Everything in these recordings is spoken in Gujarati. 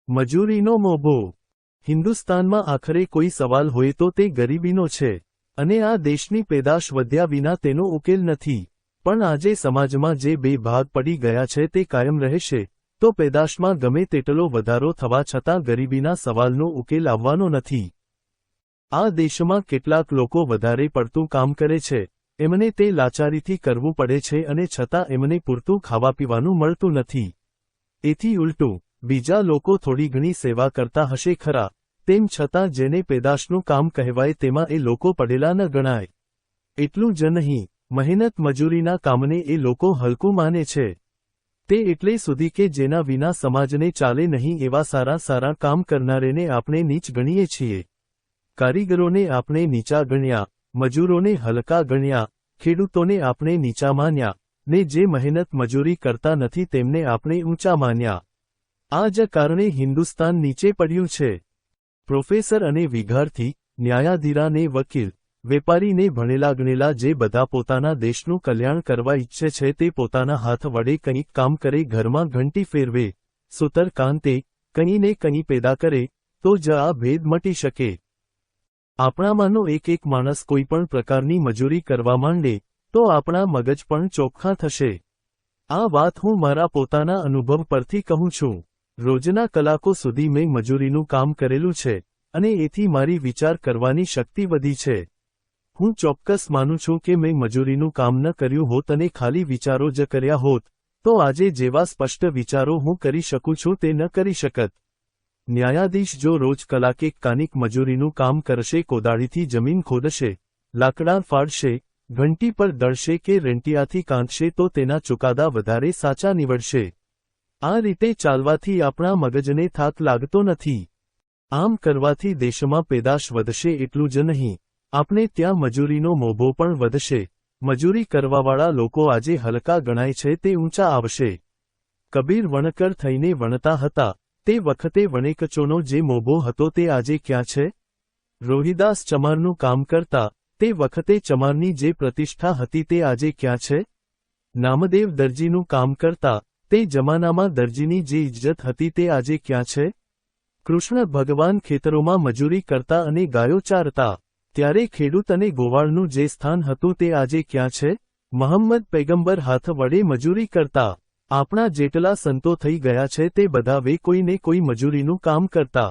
મજૂરીનો મોભો। હિન્દુસ્તાનમાં આખરે કોઈ સવાલ હોય તો તે ગરીબીનો છે, અને આ દેશની પેદાશ વધ્યા વિના તેનો ઉકેલ નથી। પણ આજે સમાજમાં જે બે ભાગ પડી ગયા છે તે કાયમ રહેશે, તો પેદાશમાં ગમે તેટલો વધારો થવા છતાં ગરીબીના સવાલનો ઉકેલ આવવાનો નથી। આ દેશમાં કેટલાક લોકો વધારે પડતું કામ કરે છે, એમને તે લાચારીથી કરવું પડે છે અને છતાં એમને પૂરતું ખાવા પીવાનું મળતું નથી। એથી ઉલટું બીજા લોકો થોડી ઘણી સેવા કરતા હશે ખરા, તેમ છતાં જેને પેદાશનું કામ કહેવાય તેમાં એ લોકો પડેલા ન ગણાય। એટલું જ નહીં, મહેનત મજૂરીના કામને એ લોકો હલકું માને છે। તે એટલે સુધી કે જેના વિના સમાજને ચાલે નહીં એવા સારા સારા કામ કરનારેને આપણે નીચ ગણીએ છીએ। કારીગરોને આપણે નીચા ગણ્યા, મજૂરોને હલકા ગણ્યા, ખેડૂતોને આપણે નીચા માન્યા, ને જે મહેનત મજૂરી કરતા નથી તેમને આપણે ઊંચા માન્યા। આ જ કારણે હિન્દુસ્તાન નીચે પડ્યું છે। પ્રોફેસર અને વિદ્યાર્થી, ન્યાયાધીશ ને વકીલ, વેપારીને ભણેલા ગણેલા જે બધા પોતાના દેશનું કલ્યાણ કરવા ઈચ્છે છે તે પોતાના હાથ વડે કંઈક કામ કરે, ઘરમાં ઘંટી ફેરવે, સૂતર કાંતે, કંઈને કંઈ પેદા કરે, તો જ આ ભેદ મટી શકે। આપણામાંનો એક એક માણસ કોઈ પણ પ્રકારની મજૂરી કરવા માંડે તો આપણા મગજ પણ ચોખ્ખા થશે। આ વાત હું મારા પોતાના અનુભવ પરથી કહું છું। રોજના કલાકો સુધી મેં મજૂરીનું કામ કરેલું છે, અને એથી મારી વિચાર કરવાની શક્તિ વધી છે। હું ચોક્કસ માનું છું કે મેં મજૂરીનું કામ ન કર્યું હોત અને ખાલી વિચારો જ કર્યા હોત, તો આજે જેવા સ્પષ્ટ વિચારો હું કરી શકું છું તે ન કરી શકત। ન્યાયાધીશ જો રોજ કલાકે કાનિક મજૂરીનું કામ કરશે, કોદાળીથી જમીન ખોદશે, લાકડા ફાડશે, ઘંટી પર દળશે કે રેંટિયાથી કાંતશે તો તેના ચુકાદા વધારે સાચા નીવડશે। આ રીતે ચાલવાથી આપણા મગજને થાક લાગતો નથી। આમ કરવાથી દેશમાં પેદાશ વધશે એટલું જ નહીં, આપણે ત્યાં મજૂરીનો મોભો પણ વધશે। મજૂરી કરવાવાળા લોકો આજે હલકા ગણાય છે તે ઊંચા આવશે। કબીર વણકર થઈને વણતા હતા, તે વખતે વણેકચોનો જે મોભો હતો તે આજે ક્યાં છે? રોહિદાસ ચમારનું કામ કરતા, તે વખતે ચમારની જે પ્રતિષ્ઠા હતી તે આજે ક્યાં છે? નામદેવ દરજીનું કામ કરતા, તે જમાનામાં દરજીની જે ઇજ્જત હતી તે આજે ક્યાં છે? કૃષ્ણ ભગવાન ખેતરોમાં મજૂરી કરતા અને ગાયો ચારતા, ત્યારે ખેડૂત અને ગોવાળનું જે સ્થાન હતું તે આજે ક્યાં છે? મહમ્મદ પૈગંબર હાથ વડે મજૂરી કરતા। આપણા જેટલા સંતો થઈ ગયા છે તે બધા વે કોઈને કોઈ મજૂરીનું કામ કરતા।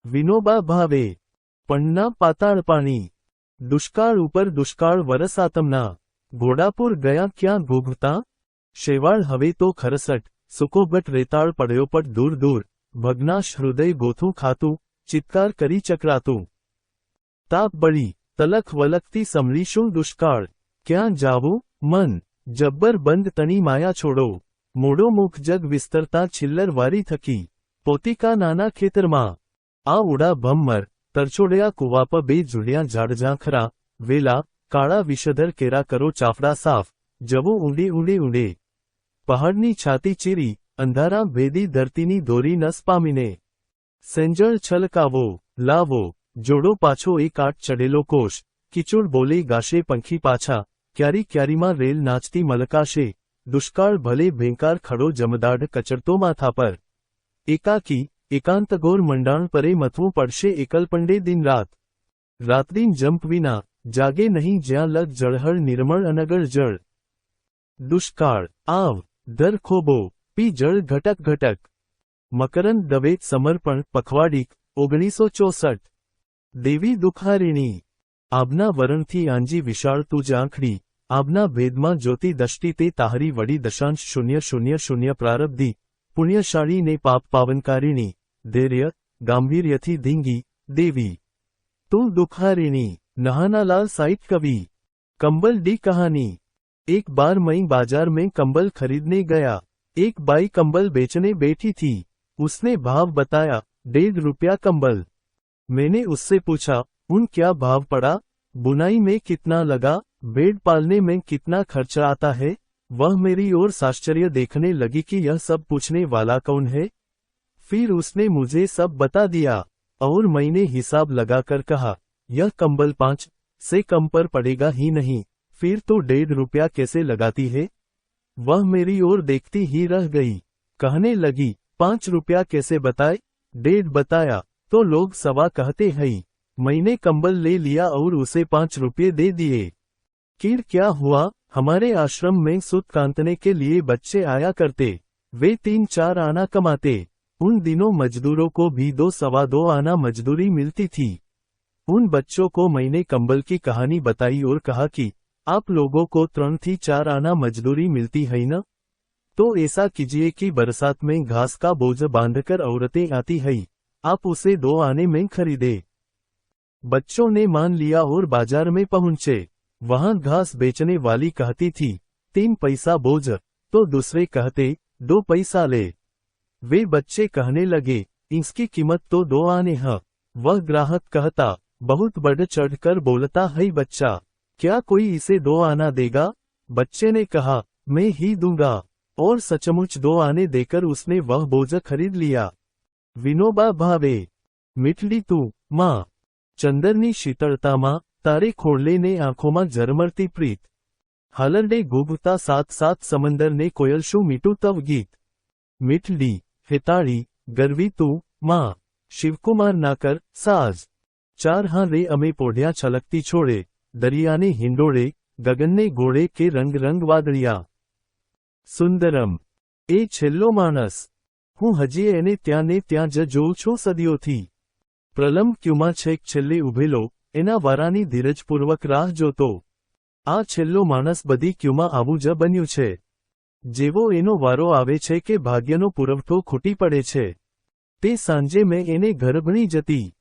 વિનોબા ભાવે, પણના પાતાળ પાણી, દુષ્કાળ ઉપર દુષ્કાળ વરસાતમના, ઘોડાપુર ગયા ક્યાં ઘૂઘતા? શેવાળ હવે તો ખરસટ, સુકોબટ રેતાળ પડ્યો પટ દૂર દૂર, ભગ્નાશ હૃદય ગોથું ખાતું, ચિત્કાર કરી ચકરાતું। તાપ બળી, તલખ વલખતી સમળી શું દુષ્કાળ, ક્યાં જાવું મન, જબ્બર બંધ તણી માયા છોડો, મોડો મુખ જગ વિસ્તરતા છિલ્લર વારી થકી, પોતિકા નાના ખેતરમાં, આ ઉડા ભમ્મર, તરછોડ્યા કુવાપ બે જુડ્યા ઝાડઝાંખરા, વેલા, કાળા વિષધર કેરા કરો ચાફડા સાફ, જવું ઊંડે ઊંડે ઊંડે, પહાડની છાતી ચીરી, અંધારા ભેદી ધરતીની દોરી નસ પામીને, સેંજળ છલકાવો, લાવો, જોડો પાછો એક આટ ચડેલો કોશ, કિચુડ બોલે ગાશે પંખી પાછા, ક્યારી ક્યારીમાં રેલ નાચતી મલકાશે, દુષ્કાળ ભલે ભેંકાર ખડો જમદાડ કચડતો માથા પર, એકાકી, એકાંતગોર મંડાણ પરે મથવું પડશે એકલપંડે દિન રાત, રાતદિન જંપ વિના, જાગે નહીં જ્યાં લગ જળહળ નિર્મળ અનગળ જળ, દુષ્કાળ, આવ, ધર ખોબો, પી જળ ઘટક ઘટક, મકરંદ દવે સમર્પણ પખવાડીક, 1964, દેવી દુખારિણી, આબના વરણથી આંજી વિશાળ તુજ આંખડી, આબના ભેદમાં જ્યોતિ દષ્ટિ તે તાહરી વડી દશાંશ 000 પ્રારબ્ધિ, પુણ્યશાળી ને પાપ પાવનકારિણી, ધૈર્ય, ગાંભીર્યથી ધીંગી, દેવી તું દુખારિણી। નહાનાલાલ સાइट कवि। कंबल डी कहानी। एक बार मैं बाजार में कंबल खरीदने गया, एक बाई कंबल बेचने बैठी थी, उसने भाव बताया, 1.5 रुपया कंबल। मैंने उससे पूछा, उन क्या भाव पड़ा? बुनाई में कितना लगा, भेड़ पालने में कितना खर्चा आता है? वह मेरी ओर आश्चर्य देखने लगी कि यह सब पूछने वाला कौन है। फिर उसने मुझे सब बता दिया और मैंने हिसाब लगाकर कहा, यह कंबल 5 से कम पर पड़ेगा ही नहीं, फिर तो 1.5 रुपया कैसे लगाती है? वह मेरी ओर देखती ही रह गई, कहने लगी, 5 रुपया कैसे बताए? 1.5 बताया तो लोग सवा कहते हैं। मैंने कंबल ले लिया और उसे 5 रुपये दे दिए। कीड़ क्या हुआ? हमारे आश्रम में सूत कांतने के लिए बच्चे आया करते। वे 3-4 आना कमाते। उन दिनों मजदूरों को भी 2-2.25 आना मजदूरी मिलती थी। उन बच्चों को मैंने कंबल की कहानी बताई और कहा कि आप लोगों को 3-4 आना मजदूरी मिलती है न? तो ऐसा कीजिए कि बरसात में घास का बोझ बांधकर औरतें आती हैं, आप उसे 2 आने में खरीदे। बच्चों ने मान लिया और बाजार में पहुंचे। वहां घास बेचने वाली कहती थी 3 पैसा बोझ, तो दूसरे कहते 2 पैसा ले। वे बच्चे कहने लगे इसकी कीमत तो 2 आने है। वह ग्राहक कहता बहुत बढ़ चढ़कर बोलता है बच्चा, क्या कोई इसे 2 आना देगा? बच्चे ने कहा मैं ही दूंगा, और सचमुच 2 आने देकर उसने वह बोझ खरीद लिया। विनोबा भावे। મીઠડી તું માં ચંદરની શીતળતામાં તારે ખોળલે ને આંખોમાં ઝરમરતી પ્રીત હાલરડે ગૂગતા સાત સાત સમંદરને કોયલ શું મીઠું તવ ગીત મીઠડી હેતાળી ગરવી તું માં શિવકુમાર નાકર સાજ 4 હા રે અમે પોઢ્યા છલકતી છોડે દરિયાને હિંડોળે ગગનને ગોળે કે રંગ રંગ વાદળિયા સુંદરમ એ છેલ્લો માણસ હું હજી એને ત્યાં ને ત્યાં જ જોઉં છું સદીઓથી પ્રલંબ ક્યુમાં છેક છેલ્લે ઉભેલો એના વારાની ધીરજપૂર્વક રાહ જોતો આ છેલ્લો માણસ બધી ક્યુમાં આવું જ બન્યું છે જેવો એનો વારો આવે છે કે ભાગ્યનો પુરવઠો ખૂટી પડે છે તે સાંજે મેં એને ઘર ભણી જતી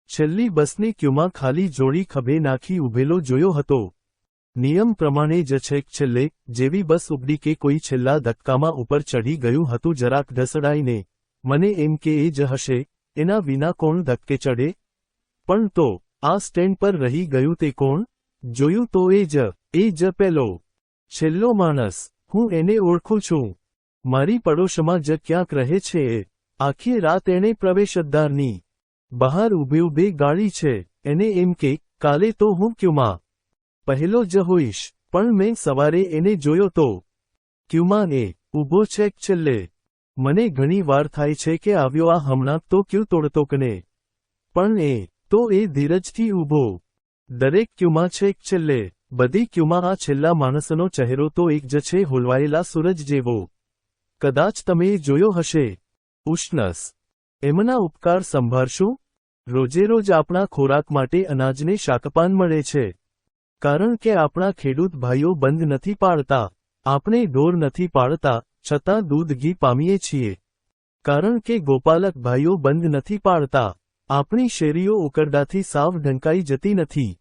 છેલ્લી બસની ક્યુમાં ખાલી જોડી ખભે નાખી ઉભેલો જોયો હતો નિયમ પ્રમાણે જ છેક છેલ્લે જેવી બસ ઉપડી કે કોઈ છેલ્લા ધક્કામાં ઉપર ચઢી ગયું હતું જરાક ઢસડાઈને મને એમ કે એ જ હશે એના વિના કોણ ધક્કે ચડે પણ તો આ સ્ટેન્ડ પર રહી ગયું તે કોણ જોયું તો એ જ પેલો છેલ્લો માણસ હું એને ઓળખું છું મારી પડોશમાં જ ક્યાંક રહે છે એ આખી રાત એણે પ્રવેશદ્વારની બહાર ઊભે ઊભે ગાળી છે એને એમ કે કાલે તો હું ક્યુમાં પહેલો જ હોઈશ પણ મેં સવારે એને જોયો તો ક્યુમાં એ ઊભો છેક છેલ્લે મને ઘણી વાર થાય છે કે આવ્યો આ હમણાં તો ક્યુ તોડતો કને પણ એ ધીરજથી ઊભો દરેક ક્યુમાં છેક છેલ્લે બધી ક્યુમાં આ છેલ્લા માણસનો ચહેરો તો એક જ છે હોલવાયેલા સૂરજ જેવો કદાચ તમે જોયો હશે ઉષ્ણસ એમના ઉપકાર સંભાળશું રોજેરોજ આપણા ખોરાક માટે અનાજને શાકપાન મળે છે કારણ કે આપણા ખેડૂત ભાઈઓ બંધ નથી પાડતા આપણે ઢોર નથી પાડતા છતાં દૂધ ઘી પામીએ છીએ કારણ કે ગોપાલક ભાઈઓ બંધ નથી પાડતા આપણી શેરીઓ ઉકરડાથી સાવ ઢંકાઈ જતી નથી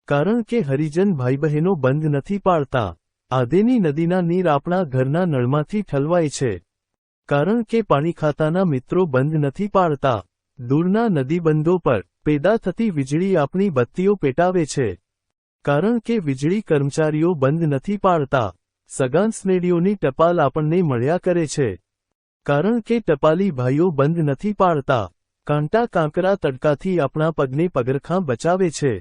કારણ કે હરિજન ભાઈ બહેનો બંધ નથી પાડતા આધેની નદીના નીર આપણા ઘરના નળમાંથી ઠલવાય છે કારણ કે પાણીખાતાના મિત્રો બંધ નથી પાડતા દૂરના નદીબંધો પર પેદા થતી વીજળી આપણી બત્તીઓ પેટાવે છે કારણ કે વીજળી કર્મચારીઓ બંધ નથી પાડતા સગાન સ્નેડીઓની ટપાલ આપણને મળ્યા કરે છે કારણ કે ટપાલી ભાઈઓ બંધ નથી પાડતા કાંટા કાંકરા તડકાથી આપણા પગને પગરખાં બચાવે છે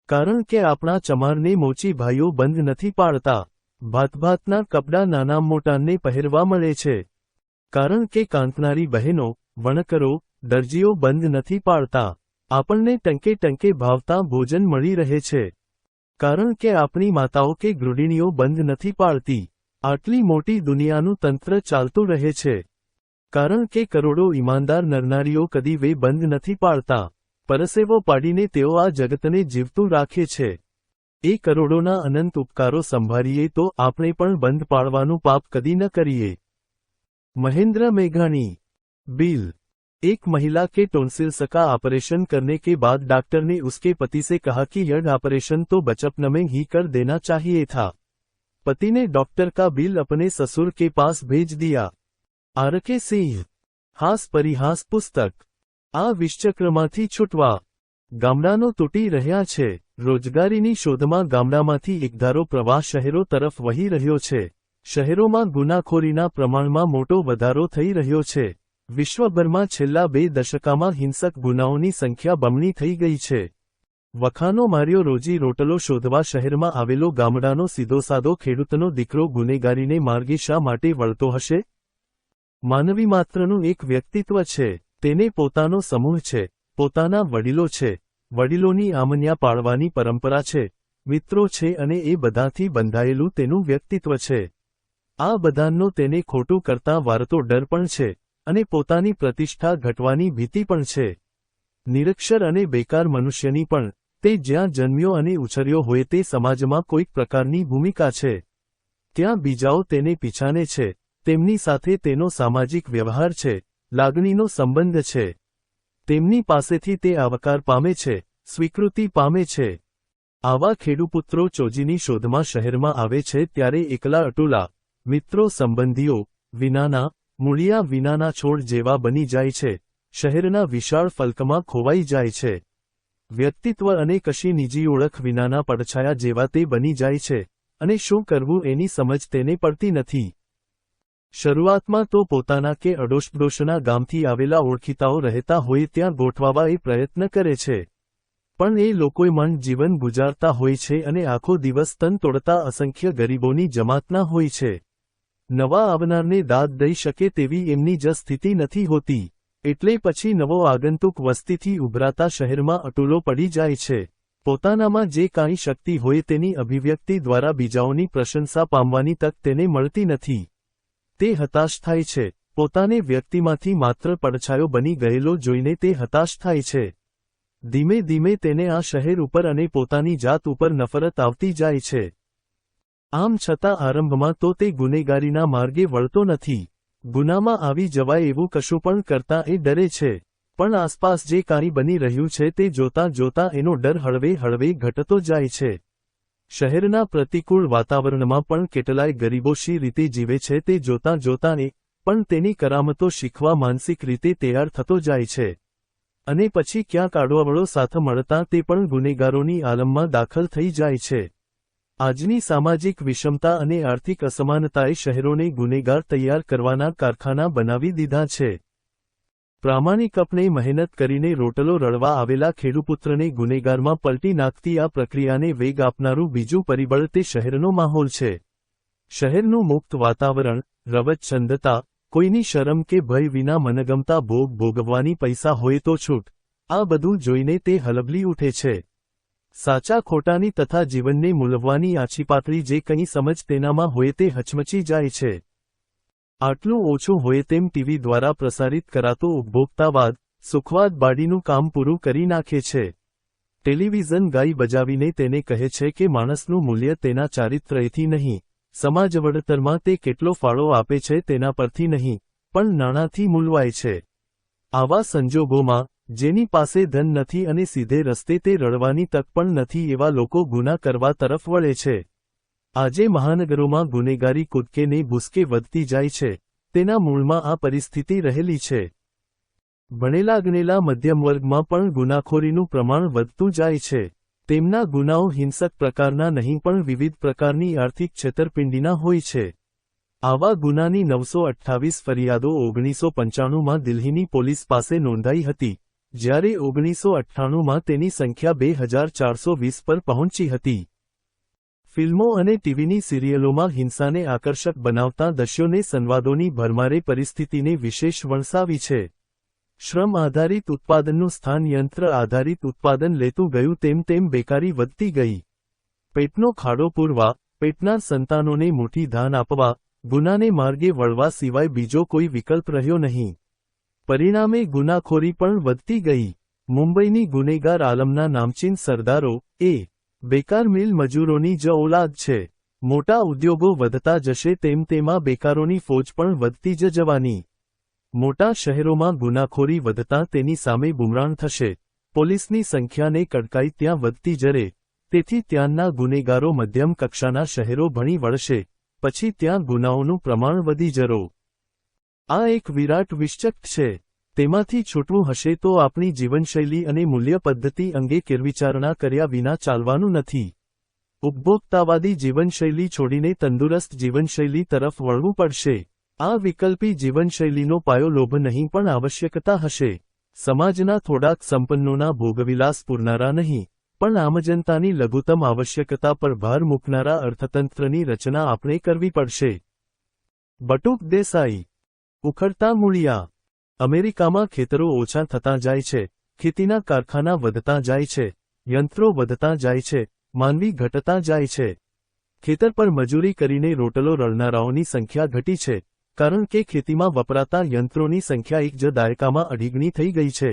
કારણ કે આપણા ચમારને મોચી ભાઈઓ બંધ નથી પાડતા ભાતભાતના કપડાં નાના મોટાને પહેરવા મળે છે કારણ કે કાંતનારી બહેનો વણકરો દરજીઓ બંધ નથી પાડતા આપણને ટંકે ટંકે ભાવતા ભોજન મળી રહે છે કારણ કે આપણી માતાઓ કે ગૃહિણીઓ બંધ નથી પાડતી આટલી મોટી દુનિયાનું તંત્ર ચાલતું રહે છે કારણ કે કરોડો ઈમાનદાર નરનારીઓ કદી વે બંધ નથી પાડતા પરસેવો પાડીને તેઓ આ જગતને જીવતું રાખે છે એ કરોડોના અનંત ઉપકારો સંભાળીએ તો આપણે પણ બંધ પાડવાનું પાપ કદી ન કરીએ महेंद्र मेघानी बिल एक महिला के टॉन्सिल्स का ऑपरेशन करने के बाद डॉक्टर ने उसके पति से कहा कि यह ऑपरेशन तो बचपन में ही कर देना चाहिए था। पति ने डॉक्टर का बिल अपने ससुर के पास भेज दिया। आरके सिंह हास परिहास पुस्तक आ विश्वचक्रमांथी छूटवा गामडानो तूटी रह्या छे। रोजगारीनी शोधमां गामडामांथी एकधारो प्रवाह शहेरो तरफ वही रह्यो छे। शहेरोमां गुनाखोरीना प्रमाणमां मोटो वधारो थई रह्यो छे। विश्वभरमां छेल्ला 2 दशकामां हिंसक गुनाओनी संख्या बमणी थई गई छे। वखानो मार्यो रोजी रोटलो शोधवा शहेरमां आवेलो गामडानो सीधो सादो खेडूतनो दीकरो गुनेगारीने मार्गे शा माटे वळतो हशे? માનવી માત્રનું એક વ્યક્તિત્વ છે, તેને પોતાનો સમૂહ છે, પોતાના વડીલો છે, વડીલોની આમન્યા પાળવાની પરંપરા છે, મિત્રો છે અને એ બધાથી બંધાયેલું તેનું વ્યક્તિત્વ છે. આ બધાનો તેને ખોટું કરતાં વારતો ડર પણ છે અને પોતાની પ્રતિષ્ઠા ઘટવાની ભીતિ પણ છે. નિરક્ષર અને બેકાર મનુષ્યની પણ, તે જ્યાં જન્મ્યો અને ઉછર્યો હોય તે સમાજમાં કોઈક પ્રકારની ભૂમિકા છે. ત્યાં બીજાઓ તેને પીછાને છે, તેમની સાથે તેનો સામાજિક વ્યવહાર છે, લાગણીનો સંબંધ છે. તેમની પાસેથી તે આવકાર પામે છે, સ્વીકૃતિ પામે છે. આવા ખેડૂપુત્રો ચોજીની શોધમાં શહેરમાં આવે છે ત્યારે એકલા અટુલા, મિત્રો સંબંધીઓ વિનાના, મૂળિયા વિનાના છોડ જેવા બની જાય છે, શહેરના વિશાળ ફલકમાં ખોવાઈ જાય છે. વ્યક્તિત્વ અને કશી નિજી ઓળખ વિનાના પડછાયા જેવા તે બની જાય છે, અને શું કરવું એની સમજ તેને પડતી નથી. શરૂઆતમાં તો પોતાના કે અડોશપડોશના ગામથી આવેલા ઓળખીતાઓ રહેતા હોય ત્યાં ગોઠવાવા એ પ્રયત્ન કરે છે. પણ એ લોકોય મન જીવન ગુજારતા હોય છે અને આખો દિવસ તન તોડતા અસંખ્ય ગરીબોની જમાતના હોય છે. નવા આવનારને દાદ દઈ શકે તેવી એમની જ સ્થિતિ નથી હોતી, એટલે પછી નવો આગંતુક વસ્તીથી ઉભરાતા શહેરમાં અટૂલો પડી જાય છે. પોતાનામાં જે કાંઈ શક્તિ હોય તેની અભિવ્યક્તિ દ્વારા બીજાઓની પ્રશંસા પામવાની તક તેને મળતી નથી. તે હતાશ થાય છે, પોતાને વ્યક્તિમાંથી માત્ર પડછાયો બની ગયેલો જોઈને તે હતાશ થાય છે. ધીમે ધીમે તેને આ શહેર ઉપર અને પોતાની જાત ઉપર નફરત આવતી જાય છે. આમ છતાં આરંભમાં તો તે ગુનેગારીના માર્ગે વળતો નથી. ગુનામાં આવી જવાય એવું કશું પણ કરતા એ ડરે છે. પણ આસપાસ જે કાંઈ બની રહ્યું છે તે જોતાં જોતાં એનો ડર હળવે હળવે ઘટતો જાય છે. શહેરના પ્રતિકૂળ વાતાવરણમાં પણ કેટલાય ગરીબો શી રીતે જીવે છે તે જોતાં જોતાં એ પણ તેની કરામતો શીખવા માનસિક રીતે તૈયાર થતો જાય છે. અને પછી ક્યાંક આડોઅવળો સાથ મળતાં તે પણ ગુનેગારોની આલમમાં દાખલ થઈ જાય છે. આજની સામાજિક વિષમતા અને આર્થિક અસમાનતાએ શહેરોને ગુનેગાર તૈયાર કરવાના કારખાના બનાવી દીધા છે. પ્રામાણિકપણે મહેનત કરીને રોટલો રળવા આવેલા ખેડૂપુત્રને ગુનેગારમાં પલટી નાખતી આ પ્રક્રિયાને વેગ આપનારું બીજું પરિબળ તે શહેરનો માહોલ છે. શહેરનું મુક્ત વાતાવરણ, રવચ્છંદતા, કોઈની શરમ કે ભય વિના મનગમતા ભોગ ભોગવવાની પૈસા હોય તો છૂટ, આ બધું જોઈને તે હલબલી ઉઠે છે. સાચા ખોટાની તથા જીવનને મૂલવવાની આછીપાતળી જે કંઈ સમજ તેનામાં હોય તે હચમચી જાય છે. આટલું ઓછું હોય તેમ ટીવી દ્વારા પ્રસારિત કરાતો ઉપભોક્તાવાદ, સુખવાદ બાડીનું કામ પૂરું કરી નાખે છે. ટેલિવિઝન ગાઈ બજાવીને તેને કહે છે કે માણસનું મૂલ્ય તેના ચારિત્ર્યથી નહીં, સમાજ વળતરમાં તે કેટલો ફાળો આપે છે તેના પરથી નહીં, પણ નાણાંથી મૂલવાય છે. આવા સંજોગોમાં, જેની પાસે ધન નથી અને સીધે રસ્તે તે રળવાની તક પણ નથી એવા લોકો ગુના કરવા તરફ વળે છે. આજે મહાનગરોમાં ગુનેગારી કૂદકે ને ભૂસકે વધતી જાય છે, તેના મૂળમાં આ પરિસ્થિતિ રહેલી છે. ભણેલા ગણેલા મધ્યમ વર્ગમાં પણ ગુનાખોરીનું પ્રમાણ વધતું જાય છે. તેમના ગુનાઓ હિંસક પ્રકારના નહીં પણ વિવિધ પ્રકારની આર્થિક છેતરપિંડીના હોય છે. આવા ગુનાની 928 ફરિયાદો 1995માં દિલ્હીની પોલીસ પાસે નોંધાઈ હતી, જ્યારે 1998માં તેની સંખ્યા 2420 પર પહોંચી હતી. ફિલ્મો અને ટીવીની સિરિયલોમાં હિંસાને આકર્ષક બનાવતા દ્રશ્યોને સંવાદોની ભરમારે પરિસ્થિતિને વિશેષ વણસાવી છે. શ્રમ આધારિત ઉત્પાદનનું સ્થાન યંત્ર આધારિત ઉત્પાદન લેતું ગયું તેમ તેમ બેકારી વધતી ગઈ. પેટનો ખાડો પૂરવા, પેટનાર સંતાનોને મુઠ્ઠી ધાન આપવા, ગુનાને માર્ગે વળવા સિવાય બીજો કોઈ વિકલ્પ રહ્યો નહીં. પરિણામે ગુનાખોરી પણ વધતી ગઈ. મુંબઈની ગુનેગાર આલમના નામચીન સરદારો, બેકાર મિલ મજૂરોની જ ઓલાદ છે. મોટા ઉદ્યોગો વધતા જશે તેમ તેમાં બેકારોની ફોજ પણ વધતી જ જવાની. મોટા શહેરોમાં ગુનાખોરી વધતા તેની સામે બુમરાણ થશે. પોલીસની સંખ્યાને કડકાઈ ત્યાં વધતી જરે, તેથી ત્યાંના ગુનેગારો મધ્યમ કક્ષાના શહેરો ભણી વળશે, પછી ત્યાં ગુનાઓનું પ્રમાણ વધી જરો. આ એક વિરાટ વિશ્ચક્ત છે. તેમાંથી છૂટવું હશે તો આપણી જીવનશૈલી અને મૂલ્ય પદ્ધતિ અંગે કેરવિચારણા કર્યા વિના ચાલવાનું નથી. ઉપભોક્તાવાદી જીવનશૈલી છોડીને તંદુરસ્ત જીવનશૈલી તરફ વળવું પડશે. આ વિકલ્પી જીવનશૈલીનો પાયો લોભ નહીં પણ આવશ્યકતા હશે. સમાજના થોડાક સંપન્નોના ભોગવિલાસ પૂરનારા નહીં, પણ આમજનતાની લઘુત્તમ આવશ્યકતા પર ભાર મૂકનારા અર્થતંત્રની રચના આપણે કરવી પડશે. બટુક દેસાઈ. ઉખડતા મૂળિયા. અમેરિકામાં ખેતરો ઓછા થતા જાય છે, ખેતીના કારખાના વધતા જાય છે, યંત્રો વધતા જાય છે, માનવી ઘટતા જાય છે. ખેતર પર મજૂરી કરીને રોટલો રળનારાઓની સંખ્યા ઘટી છે, કારણ કે ખેતીમાં વપરાતા યંત્રોની સંખ્યા એક જ દાયકામાં અઢીગણી થઈ ગઈ છે.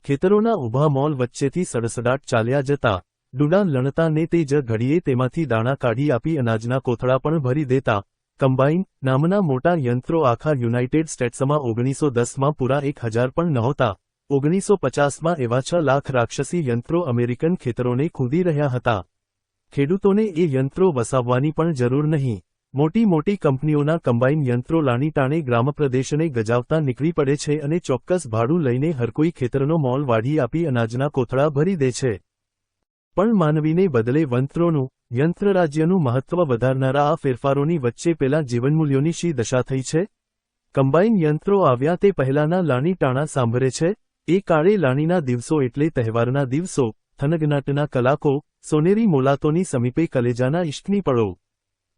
ખેતરોના ઊભા મોલ વચ્ચેથી સડસડાટ ચાલ્યા જતા, ડૂડા લણતા ને તે જ ઘડીએ તેમાંથી દાણા કાઢી આપી અનાજના કોથળા પણ ભરી દેતા, કમ્બાઇન નામના મોટા યંત્રો આખા યુનાઇટેડ સ્ટેટ્સમાં 1910માં પૂરા 1000 પણ નહોતા. 1950માં એવા 6 લાખ રાક્ષસી યંત્રો અમેરિકન ખેતરોને ખૂંદી રહ્યા હતા. ખેડૂતોને એ યંત્રો વસાવવાની પણ જરૂર નહીં. મોટી મોટી કંપનીઓના કમ્બાઇન યંત્રો લાણી ટાણે ગ્રામપ્રદેશને ગજાવતા નીકળી પડે છે અને ચોક્કસ ભાડું લઈને હરકોઈ ખેતરનો મોલ વાઢી આપી અનાજના કોથળા ભરી દે છે. પણ માનવીને બદલે યંત્રરાજ્યનું મહત્વ વધારનારા આ ફેરફારોની વચ્ચે પેલા જીવનમૂલ્યોની શી દશા થઈ છે? કમ્બાઇન યંત્રો આવ્યા તે પહેલાના લાણી ટાણા સાંભળે છે. એ કાળે લાણીના દિવસો એટલે તહેવારના દિવસો, થનગનાટના કલાકો, સોનેરી મોલાતોની સમીપે કલેજાના ઇશ્કની પળો.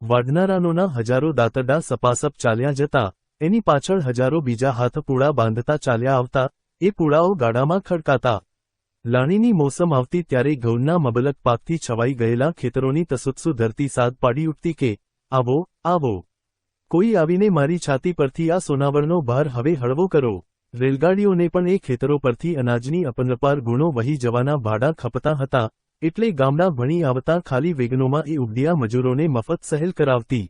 વાઢનારાનોના હજારો દાંતરડા સપાસપ ચાલ્યા જતા, એની પાછળ હજારો બીજા હાથ પૂળા બાંધતા ચાલ્યા આવતા, એ પૂળાઓ ગાડામાં ખડકાતા. લાણીની મોસમ આવતી ત્યારે ઘઉંના મબલક પાકથી છવાઈ ગયેલા ખેતરોની તસુત્સુ ધરતી સાદ પાડી ઉઠતી કે, આવો, આવો. કોઈ આવીને મારી છાતી પરથી આ સોનાવળનો ભાર હવે હળવો કરો. રેલગાડીઓને પણ એ ખેતરો પરથી અનાજની અપરંપાર ગુણો વહી જવાના ભાડા ખપતા હતા, એટલે ગામડા ભણી આવતા ખાલી વેગનોમાં એ ઉબડિયા મજૂરોને મફત સહેલ કરાવતી.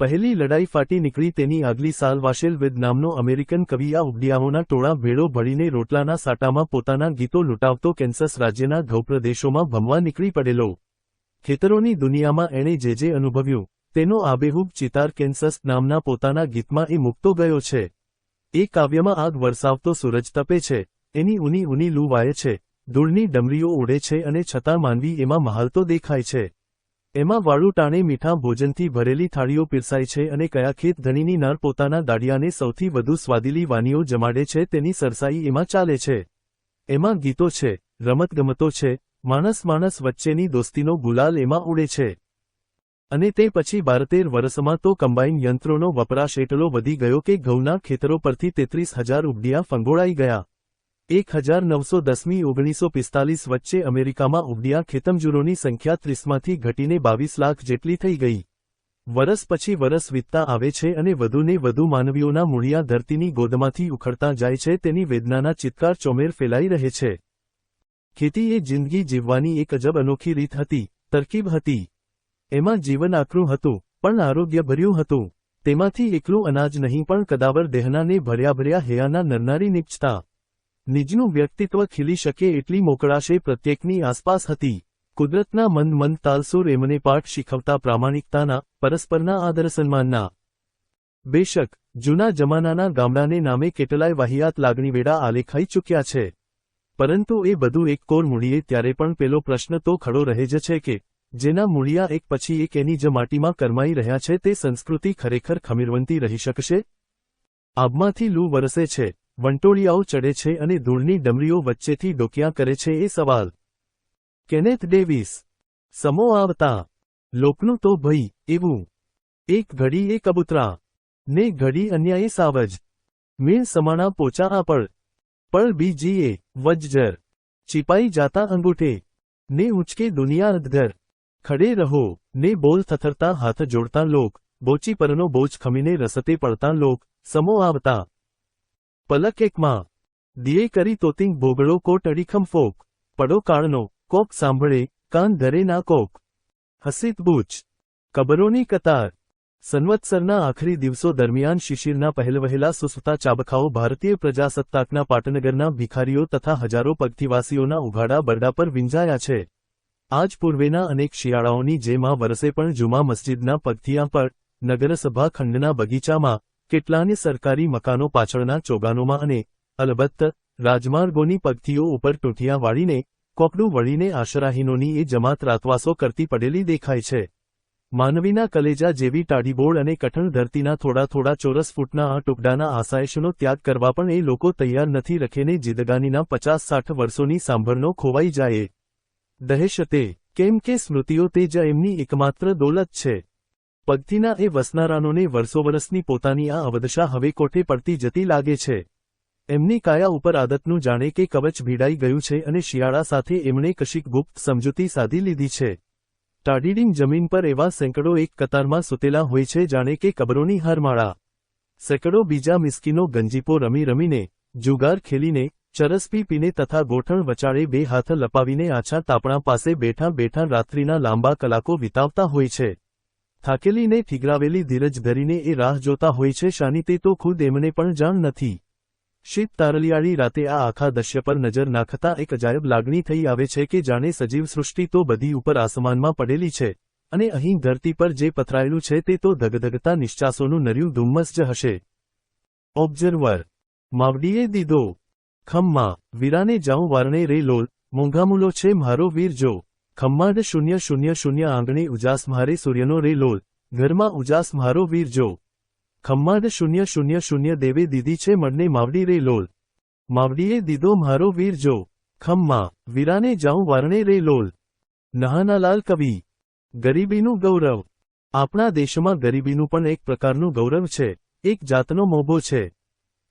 પહેલી લડાઈ ફાટી નીકળી તેની આગલી સાલ વાશેલ વિદ નામનો અમેરિકન કવિ આ ઉબડિયાઓના ટોળા ભેળો ભળીને રોટલાના સાટામાં પોતાના ગીતો લૂંટાવતો કેન્સસ રાજ્યના ઘઉંપ્રદેશોમાં ભમવા નીકળી પડેલો. ખેતરોની દુનિયામાં એણે જે અનુભવ્યું, તેનો આબેહૂબ ચિતાર કેન્સસ નામના પોતાના ગીતમાં એ મૂકતો ગયો છે. એ કાવ્યમાં આગ વરસાવતો સૂરજ તપે છે, એની ઊની ઊની લૂ વાય છે, ધૂળની ડમરીઓ ઉડે છે અને છતાં માનવી એમાં મહાલતો દેખાય છે. એમાં વાળું ટાણે મીઠા ભોજનથી ભરેલી થાળીઓ પીરસાય છે અને કયા ખેત ધણીની નાર પોતાના દાડિયાને સૌથી વધુ સ્વાદિલી વાનીઓ જમાડે છે તેની સરસાઈ એમાં ચાલે છે. એમાં ગીતો છે, રમતગમતો છે, માણસ વચ્ચેની દોસ્તીનો ગુલાલ એમાં ઉડે છે. અને તે પછી 12-13 વર્ષમાં તો કમ્બાઇન યંત્રોનો વપરાશ એટલો વધી ગયો કે ઘઉંના ખેતરો પરથી 33,000 ઉબડિયા ફંગોળાઈ ગયા. 1910મી 1945 વચ્ચે અમેરિકામાં ઉબડિયા ખેતમજૂરોની સંખ્યા 30માંથી ઘટીને 22 લાખ જેટલી થઈ ગઈ. વરસ પછી વરસ વીતતા આવે છે અને વધુને વધુ માનવીઓના મૂળિયા ધરતીની ગોદમાંથી ઉખડતા જાય છે. તેની વેદનાના ચિત્કાર ચોમેર ફેલાઈ રહે છે. ખેતી એ જિંદગી જીવવાની એક અજબ અનોખી રીત હતી, તરકીબ હતી. એમાં જીવન આકરું હતું, પણ આરોગ્યભર્યું હતું. તેમાંથી એકલું અનાજ નહીં પણ કદાવર દેહનાને ભર્યા હૈયાના નરનારી નીપજતા. નિજનું વ્યક્તિત્વ ખીલી શકે એટલી મોકળાશે પ્રત્યેકની આસપાસ હતી. કુદરતના મંદ તાલસુર એમને પાઠ શીખવતા પ્રામાણિકતાના, પરસ્પરના આદરસન્માનના. બેશક, જૂના જમાનાના ગામડાને નામે કેટલાય વાહિયાત લાગણીવેડા આલેખાઈ ચૂક્યા છે. પરંતુ એ બધું એક કોર મૂળીએ ત્યારે પણ પેલો પ્રશ્ન તો ખડો રહે જ છે કે, જેના મૂળિયા એક પછી એક એની જ માટીમાં કરમાઈ રહ્યા છે તે સંસ્કૃતિ ખરેખર ખમીરવંતી રહી શકશે? આબમાંથી લૂ વરસે છે, વંટોળિયાઓ ચડે છે અને ધૂળની ડમરીઓ વચ્ચેથી ડોકિયા કરે છે એ સવાલ. Kenneth Davis. સમો આવતા. લોકનું તો ભઈ, એવું. એક ઘડી એ કબૂતરા. ને ઘડી અન્યાયે સાવજ. મીણ સમાણા પોચા આપળ. પળ બીજી એ, વજ્જર. ચિપાઈ જાતા અંગૂઠે. ને ઊંચકે દુનિયા અધગર. ખડે રહો, ને બોલ થથરતા હાથ જોડતા લોક, બોચી પરનો બોજ ખમીને રસતે પડતા લોક, સમો આવતા. પલક એકમાં. દિયે કરી તોતિંગ ભોગળો કોટ અડીખમ ફોક, પડો કાળનો, કોક સાંભળે, કાન ધરે ના કોક. હસીત બૂચ. કબરોની કતાર. સંવત્સરના આખરી દિવસો દરમિયાન શિશિરના પહેલવહેલા સુસુતા ચાબખાઓ ભારતીય પ્રજાસત્તાકના પાટનગરના ભિખારીઓ તથા હજારો પગથીવાસીઓના ઉઘાડા બરડા પર વિંજાયા છે. આજ પૂર્વેના અનેક શિયાળાઓની જેમ આ વરસે પણ જુમા મસ્જિદના પગથિયા પર, નગરસભા ખંડના બગીચામાં, કેટલાને સરકારી મકાનો પાછળના ચોગાનોમાં અને, અલબત્ત, રાજમાર્ગોની પગથીઓ ઉપર ટૂંઠિયા વાળીને, કોકડું વળીને આશરાહીનોની એ જમાત રાતવાસો કરતી પડેલી દેખાય છે. માનવીના કલેજા જેવી ટાઢીબોળ અને કઠણ ધરતીના થોડા ચોરસ ફૂટના આ ટુકડાના આસાયશનો ત્યાગ કરવા પણ એ લોકો તૈયાર નથી રખેને જિંદગાનીના 50-60 વર્ષોની સાંભળનો ખોવાઈ જાય. દહેશતે, કેમ કે સ્મૃતિઓ તે જ એમની એકમાત્ર દોલત છે. પગથીના એ વસનારાનોને વર્ષોવરસની પોતાની આ અવદશા હવે કોઠે પડતી જતી લાગે છે. એમની કાયા ઉપર આદતનું જાણે કે કવચ ભીડાઈ ગયું છે અને શિયાળા સાથે એમણે કશીક ગુપ્ત સમજૂતી સાધી લીધી છે. ટાડીડીંગ જમીન પર એવા સેંકડો એક કતારમાં સૂતેલા હોય છે જાણે કે કબરોની હારમાળા. સેંકડો બીજા મિસ્કીનો ગંજીપો રમી રમીને, જુગાર ખેલીને, ચરસ પી પીને તથા ગોઠણ વચાળે બે હાથ લપાવીને આછા તાપણા પાસે બેઠા બેઠા રાત્રિના લાંબા કલાકો વિતાવતા હોય છે. થાકેલીને ઠીગરાવેલી ધીરજ ધરીને એ રાહ જોતા હોય છે શાની તે તો ખુદ એમને પણ જાણ નથી. શીત તારલિયાળી રાતે આ આખા દૃશ્ય પર નજર નાખતા એક અજાયબ લાગણી થઈ આવે છે કે જાણે સજીવ સૃષ્ટિ તો બધી ઉપર આસમાનમાં પડેલી છે અને અહીં ધરતી પર જે પથરાયેલું છે તે તો ધગધગતા નિશ્ચાસોનું નર્યું ધુમ્મસ જ હશે. ઓબ્ઝર્વર માવડીએ દીધો ખમ્મા વીરાને જાઉં વારણે રે લોલ મોંઘામૂલો છે મારો વીર જો ખમ્માડ 000 આંગણે ઉજાસ મારે સૂર્યનો રે લોલ ઘરમાં ઉજાસ મારો વીર જો ખમ્માડ 000 દેવે દીધી છે મળને માવડી રે લોલ માવડીએ દીધો મારો વીર જો ખમ્મા વીરાને જાઉં વારણે રે લોલ. નહાનાલાલ કવિ. ગરીબીનું ગૌરવ. આપણા દેશમાં ગરીબીનું પણ એક પ્રકારનું ગૌરવ છે, એક જાતનો મોભો છે.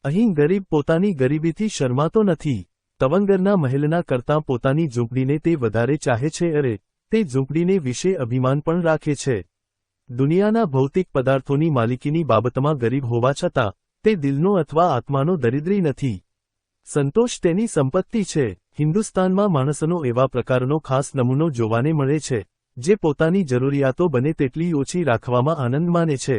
અહીં ગરીબ પોતાની ગરીબીથી શરમાતો નથી. તવંગરના મહેલના કરતાં પોતાની ઝૂંપડીને તે વધારે ચાહે છે અરે તે ઝૂંપડીને વિશે અભિમાન પણ રાખે છે. દુનિયાના ભૌતિક પદાર્થોની માલિકીની બાબતમાં ગરીબ હોવા છતાં તે દિલનો અથવા આત્માનો દરિદ્રી નથી. સંતોષ તેની સંપત્તિ છે. હિન્દુસ્તાનમાં માણસનો એવા પ્રકારનો ખાસ નમૂનો જોવાને મળે છે જે પોતાની જરૂરિયાતો બને તેટલી ઓછી રાખવામાં આનંદ માને છે.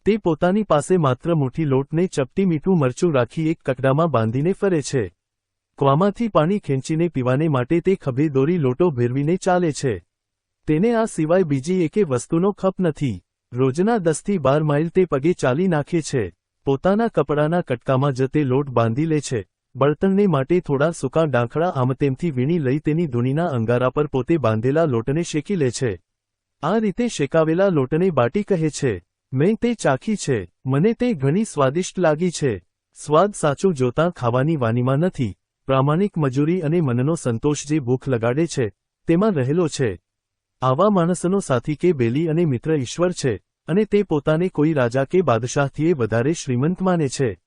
તે પોતાની પાસે માત્ર મુઠ્ઠી લોટને ચપટી મીઠું મરચું રાખી એક કકડામાં બાંધીને ફરે છે. કૂવામાંથી પાણી ખેંચીને પીવાને માટે તે ખભે દોરી લોટો ભેરવીને ચાલે છે. તેને આ સિવાય બીજી એકે વસ્તુનો ખપ નથી. રોજના 10 થી 12 માઇલ તે પગે ચાલી નાખે છે. પોતાના કપડાના કટકામાં જ તે લોટ બાંધી લે છે. બળતણને માટે થોડા સૂકા ડાંખડા આમતેમથી વીણી લઈ તેની ધૂણીના અંગારા પર પોતે બાંધેલા લોટને શેકી લે છે. આ રીતે શેકાવેલા લોટને બાટી કહે છે. મેં તે ચાખી છે. મને તે ઘણી સ્વાદિષ્ટ લાગી છે. સ્વાદ સાચું જોતાં ખાવાની વાનીમાં નથી, પ્રામાણિક મજૂરી અને મનનો સંતોષ જે ભૂખ લગાડે છે તેમાં રહેલો છે. આવા માણસનો સાથી કે બેલી અને મિત્ર ઈશ્વર છે અને તે પોતાને કોઈ રાજા કે બાદશાહથીએ વધારે શ્રીમંત માને છે.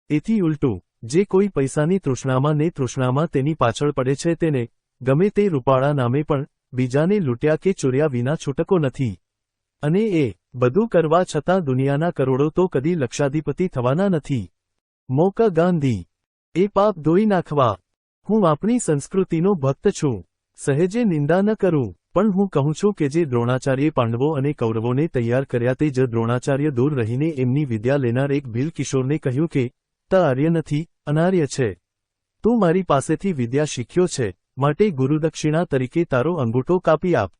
એથી ઉલટું, જે કોઈ પૈસાની તૃષ્ણામાં ને તૃષ્ણામાં તેની પાછળ પડે છે તેને ગમે તે રૂપાળા નામે પણ બીજાને લૂંટ્યા કે ચોર્યા વિના છૂટકો નથી. અને એ બધું કરવા છતાં દુનિયાના કરોડો તો કદી લક્ષાધિપતિ થવાના નથી. મોકા ગાંધી. એ પાપ ધોઈ નાખવા. હું આપણી સંસ્કૃતિનો ભક્ત છું. સહેજે નિંદા ન કરું, પણ હું કહું છું કે જે દ્રોણાચાર્યે પાંડવો અને કૌરવોને તૈયાર કર્યા તે જ દ્રોણાચાર્ય દૂર રહીને એમની વિદ્યા લેનાર એક ભીલ કિશોરને કહ્યું કે ત આર્ય નથી, અનાર્ય છે. તું મારી પાસેથી વિદ્યા શીખ્યો છે, માટે ગુરુદક્ષિણા તરીકે તારો અંગૂઠો કાપી આપ.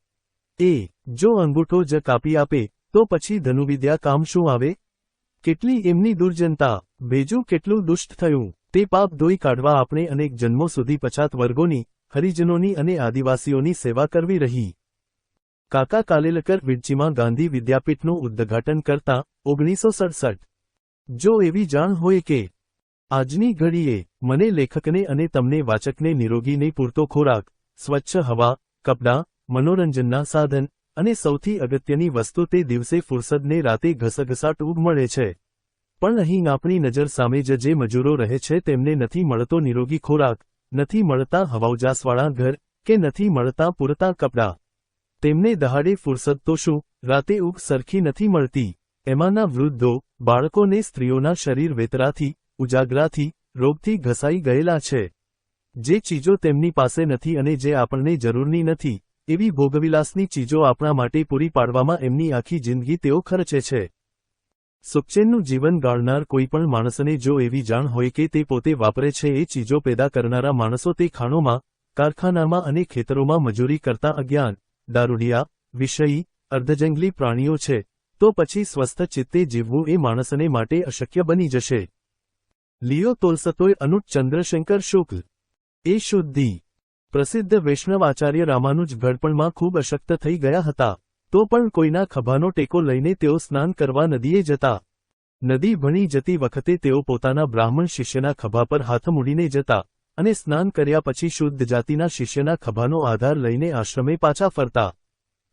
જો અંગૂઠો જ કાપી આપે તો પછી ધનુવિદ્યા કામ શું આવે? કેટલી એમની દુર્જનતા, ભેજું કેટલું દુષ્ટ થયું. તે પાપ ધોઈ કાઢવા આપણે અનેક જન્મો સુધી પછાત વર્ગોની, હરિજનોની અને આદિવાસીઓની સેવા કરવી રહી. કાકા કાલેલકર વિડચીમાં ગાંધી વિદ્યાપીઠનું ઉદ્ઘાટન કરતા 1967. જો એવી જાણ હોય કે આજની ઘડીએ મને લેખકને અને તમને વાચકને નિરોગીને પૂરતો ખોરાક, સ્વચ્છ હવા, કપડાં, મનોરંજનના સાધન અને સૌથી અગત્યની વસ્તુ તે દિવસે ફુરસદને રાતે ઘસઘસાટ ઊંઘ મળે છે. પણ અહીં આપણી નજર સામે જ જે મજૂરો રહે છે તેમને નથી મળતો નિરોગી ખોરાક, નથી મળતા હવાઉજાસવાળા ઘર કે નથી મળતા પૂરતા કપડાં. તેમને દહાડે ફુરસદ તો શું, રાતે ઊંઘ સરખી નથી મળતી. એમાંના વૃદ્ધો, બાળકોને સ્ત્રીઓના શરીર વેતરાથી, ઉજાગરાથી, રોગથી ઘસાઈ ગયેલા છે. જે ચીજો તેમની પાસે નથી અને જે આપણને જરૂરની નથી, એવી ભોગવિલાસની ચીજો આપણા માટે પૂરી પાડવામાં એમની આખી જિંદગી તેઓ ખર્ચે છે. સુખચેનનું જીવન ગાળનાર કોઈ પણ માણસને જો એવી જાણ હોય કે તે પોતે વાપરે છે એ ચીજો પેદા કરનારા માણસો તે ખાણોમાં, કારખાનામાં અને ખેતરોમાં મજૂરી કરતા અજ્ઞાન, દારૂડિયા, વિષયી, અર્ધજંગલી પ્રાણીઓ છે, તો પછી સ્વસ્થ ચિત્તે જીવવું એ માણસને માટે અશક્ય બની જશે. લિયો તોલ્સતોય. અનુટ ચંદ્રશેખર શુક્લ. એ શુદ્ધિ. પ્રસિદ્ધ વૈષ્ણવ આચાર્ય રામાનુજ ઘડપણમાં ખૂબ અશક્ત થઈ ગયા હતા, તો પણ કોઈના ખભાનો ટેકો લઈને તેઓ સ્નાન કરવા નદીએ જતા. નદી ભણી જતી વખતે તેઓ પોતાના બ્રાહ્મણ શિષ્યના ખભા પર હાથ મૂડીને જતા અને સ્નાન કર્યા પછી શુદ્ધ જાતિના શિષ્યના ખભાનો આધાર લઈને આશ્રમે પાછા ફરતા.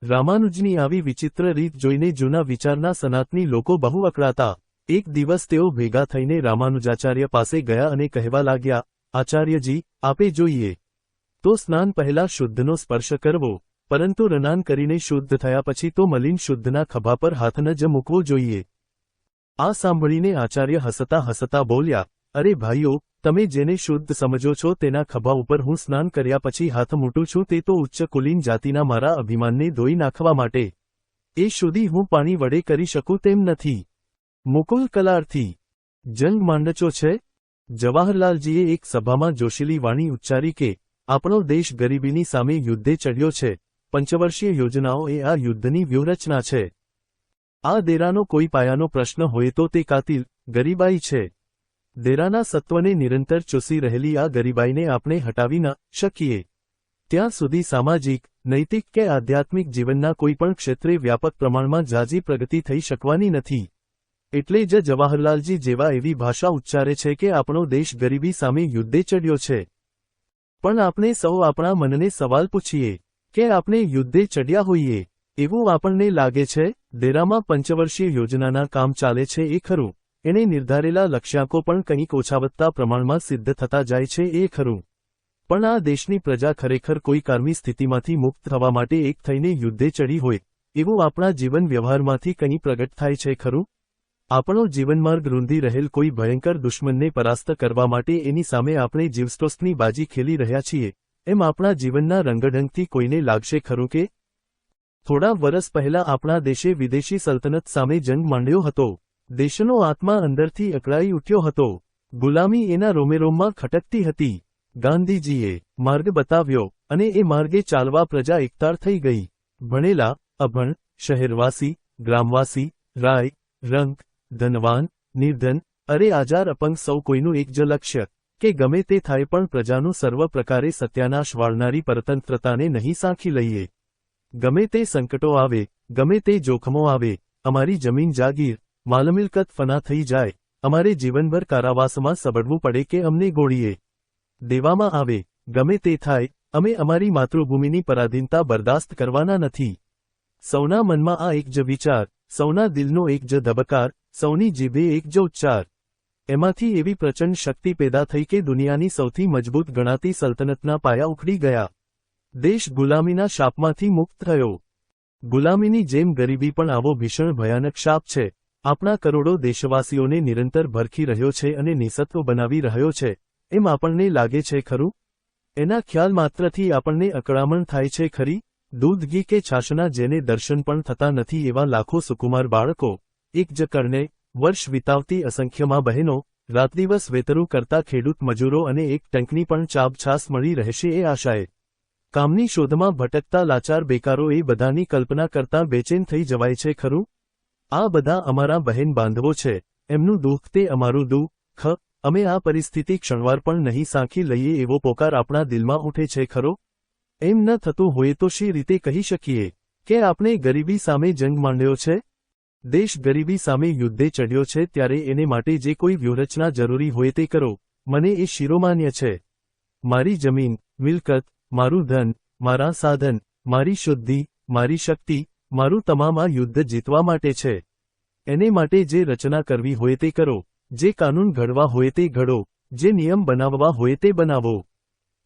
રામાનુજની આવી વિચિત્ર રીત જોઈને જૂના વિચારના સનાતની લોકો બહુ અકળાતા. એક દિવસ તેઓ ભેગા થઈને રામાનુજાચાર્ય પાસે ગયા અને કહેવા લાગ્યા, આચાર્યજી, આપે જોઈએ તો સ્નાન પહેલા શુદ્ધનો સ્પર્શ કરવો, પરંતુ રનાન કરીને શુદ્ધ થયા પછી તો મલિન શુદ્ધના ખભા પર હાથ ન જ મૂકવો જોઈએ. આ સાંભળીને આચાર્ય હસતા હસતા બોલ્યા, અરે ભાઈઓ, તમે જેને શુદ્ધ સમજો છો તેના ખભા ઉપર હું સ્નાન કર્યા પછી હાથ મૂટું છું તે તો ઉચ્ચ કુલીન જાતિના મારા અભિમાનને ધોઈ નાખવા માટે. એ શુદ્ધિ હું પાણી વડે કરી શકું તેમ નથી. મુકુલ કલારથી જંગ માંડચો છે. જવાહરલાલજીએ એક સભામાં જોશીલી વાણી ઉચ્ચારી કે આપણો દેશ ગરીબીની સામે યુદ્ધે ચડ્યો છે. પંચવર્ષીય યોજનાઓ એ આ યુદ્ધની વ્યૂહરચના છે. આ દેરાનો કોઈ પાયાનો પ્રશ્ન હોય તો તે કાતિલ ગરીબાઈ છે. દેરાના સત્વને નિરંતર ચૂસી રહેલી આ ગરીબાઈને આપણે હટાવી ન શકીએ. ત્યાં સુધી સામાજિક, નૈતિક કે આધ્યાત્મિક જીવનના કોઈપણ ક્ષેત્રે વ્યાપક પ્રમાણમાં ઝાઝી પ્રગતિ થઈ શકવાની નથી. એટલે જ જવાહરલાલજી જેવા એવી ભાષા ઉચ્ચારે છે કે આપણો દેશ ગરીબી સામે યુદ્ધે ચડ્યો છે. પણ આપણે સૌ આપણા મનને સવાલ પૂછીએ કે આપણે યુદ્ધે ચડ્યા હોઈએ એવું આપણને લાગે છે. દેરામાં પંચવર્ષીય યોજનાના કામ ચાલે છે એ ખરું, એને નિર્ધારેલા લક્ષ્યાંકો પણ કંઈક ઓછાવત્તા પ્રમાણમાં સિદ્ધ થતા જાય છે એ ખરું, પણ આ દેશની પ્રજા ખરેખર કોઈ કારમી સ્થિતિમાંથી મુક્ત થવા માટે એક થઈને યુદ્ધે ચડી હોય એવું આપણા જીવન વ્યવહારમાંથી કંઈ પ્રગટ થાય છે ખરું? આપણો જીવનમાર્ગ રૂંધી રહેલ કોઈ ભયંકર દુશ્મનને પરાસ્ત કરવા માટે એની સામે આપણે જીવસ્ટોસ્ટની બાજી ખેલી રહ્યા છીએ એમ આપણા જીવનના રંગઢંગથી કોઈને લાગશે ખરું કે? થોડા વરસ પહેલા આપણા દેશે વિદેશી સલ્તનત સામે જંગ માંડ્યો હતો. દેશનો આત્મા અંદરથી અકળાઈ ઉઠ્યો હતો. ગુલામી એના રોમેરોમમાં ખટકતી હતી. ગાંધીજીએ માર્ગ બતાવ્યો અને એ માર્ગે ચાલવા પ્રજા એકતાર થઈ ગઈ. ભણેલા, અભણ, શહેરવાસી, ગ્રામવાસી, રાય, રંક, ધનવાન, નિર્ધન, અરે આજાર અપંગ સૌ કોઈનું એક જ લક્ષ્ય કે ગમે તે થાય પણ પ્રજાનું સર્વ પ્રકારે સત્યાનાશ વાળનારી પરતંત્રતાને નહીં સાંખી લઈએ. ગમે તે સંકટો આવે, ગમે તે જોખમો આવે, અમારી જમીન જાગીર, માલમિલકત ફના થઈ જાય, અમારે જીવનભર કારાવાસમાં સબડવું પડે કે અમને ગોળીએ દેવામાં આવે, ગમે તે થાય, અમે અમારી માતૃભૂમિની પરાધીનતા બરદાસ્ત કરવાના નથી. સૌના મનમાં આ એક જ વિચાર, સૌના દિલનો એક જ ધબકાર, સૌની જીભે એક જ ઉચ્ચાર. એમાંથી એવી પ્રચંડ શક્તિ પેદા થઈ કે દુનિયાની સૌથી મજબૂત ગણાતી સલ્તનતના પાયા ઉખડી ગયા. દેશ ગુલામીના શાપમાંથી મુક્ત થયો. ગુલામીની જેમ ગરીબી પણ આવો ભીષણ ભયાનક શાપ છે. આપણા કરોડો દેશવાસીઓને નિરંતર ભરખી રહ્યો છે અને નિસત્વ બનાવી રહ્યો છે એમ આપણને લાગે છે ખરું? એના ખ્યાલ માત્રથી આપણને અકળામણ થાય છે ખરી? દૂધ ઘી કે છાશના જેને દર્શન પણ થતા નથી એવા લાખો સુકુમાર બાળકો, એક જ કરણે વર્ષ વિતાવતી અસંખ્યમાં બહેનો, રાતદિવસ વેતરું કરતા ખેડૂત મજૂરો અને એક ટંકની પણ ચાબછાસ મળી રહેશે એ આશાએ કામની શોધમાં ભટકતા લાચાર બેકારો એ બધાની કલ્પના કરતાં બેચેન થઈ જવાય છે ખરું? આ બધા અમારા બહેન બાંધવો છે, એમનું દુઃખ તે અમારું દુઃખ, અમે આ પરિસ્થિતિ ક્ષણવાર પણ નહીં સાંખી લઈએ એવો પોકાર આપણા દિલમાં ઉઠે છે ખરો? એમ ન થતું હોય તો શી રીતે કહી શકીએ કે આપણે ગરીબી સામે જંગ માંડ્યો છે? દેશ ગરીબી સામે યુદ્ધે ચડ્યો છે ત્યારે એને માટે જે કોઈ વ્યૂહરચના જરૂરી હોય તે કરો. મને એ શિરોમાન્ય છે. મારી જમીન, મિલકત, મારું ધન, મારા સાધન, મારી શુદ્ધિ, મારી શક્તિ, મારું તમામ આ યુદ્ધ જીતવા માટે છે. એને માટે જે રચના કરવી હોય તે કરો, જે કાનૂન ઘડવા હોય તે ઘડો, જે નિયમ બનાવવા હોય તે બનાવો.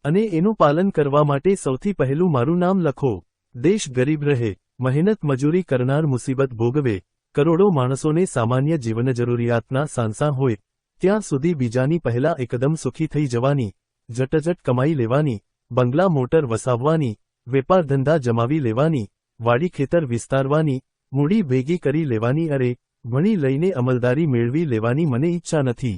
અને એનું પાલન કરવા માટે સૌથી પહેલું મારું નામ લખો. દેશ ગરીબ રહે, મહેનત મજૂરી કરનાર મુસીબત ભોગવે, કરોડો માણસોને સામાન્ય જીવન જરૂરિયાતના સાંસા હોય, ત્યાં સુધી બીજાની પહેલા એકદમ સુખી થઈ જવાની, જટજટ કમાઈ લેવાની, બંગલા મોટર વસાવવાની, વેપાર ધંધા જમાવી લેવાની, વાડી ખેતર વિસ્તારવાની, મૂડી ભેગી કરી લેવાની, અરે ભણી લઈને અમલદારી મેળવી લેવાની મને ઈચ્છા નથી.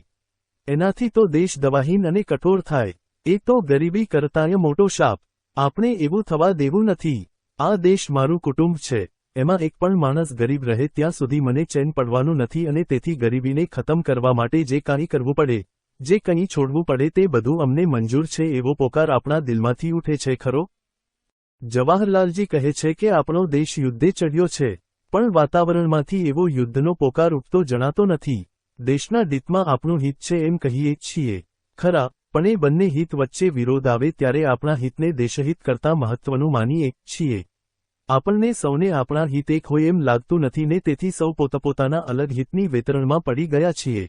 એનાથી તો દેશ દવાહીન અને કઠોર થાય. એ તો ગરીબી કરતાંય મોટો શાપ. આપણે એવું થવા દેવું નથી. આ દેશ મારું કુટુંબ છે, એમાં એક પણ માણસ ગરીબ રહે ત્યાં સુધી મને ચેન પડવાનું નથી અને તેથી ગરીબીને ખતમ કરવા માટે જે કાંઈ કરવું પડે, જે કંઈ છોડવું પડે તે બધું અમને મંજૂર છે એવો પોકાર આપણા દિલમાંથી ઉઠે છે ખરો? જવાહરલાલજી કહે છે કે આપણો દેશ યુદ્ધે ચડ્યો છે, પણ વાતાવરણમાંથી એવો યુદ્ધનો પોકાર ઉઠતો જણાતો નથી. દેશના હિતમાં આપણું હિત છે એમ કહીએ છીએ ખરા, પણ એ બંને હિત વચ્ચે વિરોધ આવે ત્યારે આપણા હિતને દેશહિત કરતાં મહત્વનું માનીએ છીએ. આપણને સૌને આપણા હિત એક હોય એમ લાગતું નથી ને તેથી સૌ પોતપોતાના અલગ હિતની વેતરણમાં પડી ગયા છીએ.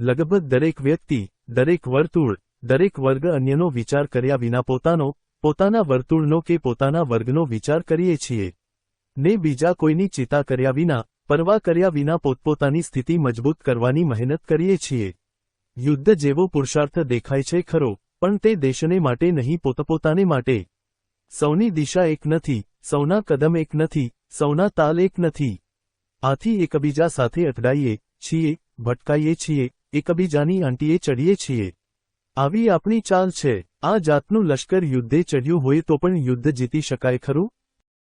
લગભગ દરેક વ્યક્તિ, દરેક વર્તુળ, દરેક વર્ગ અન્યનો વિચાર કર્યા વિના પોતાના વર્તુળનો કે પોતાના વર્ગનો વિચાર કરીએ છીએ. ને બીજા કોઈની ચિંતા કર્યા વિના, પરવા કર્યા વિના પોતપોતાની સ્થિતિ મજબૂત કરવાની મહેનત કરીએ છીએ. યુદ્ધ જેવો પુરુષાર્થ દેખાય છે ખરો, પણ તે દેશને માટે નહીં, પોતપોતાને માટે. સૌની દિશા એક નથી, સૌના કદમ એક નથી, સૌના તાલ એક નથી. આથી એકબીજા સાથે અથડાઈએ છીએ, ભટકાઈએ છીએ, એકબીજાની આંટીએ ચડીએ છીએ. આવી આપણી ચાલ છે. આ જાતનું લશ્કર યુદ્ધે ચડ્યું હોય તો પણ યુદ્ધ જીતી શકાય ખરું?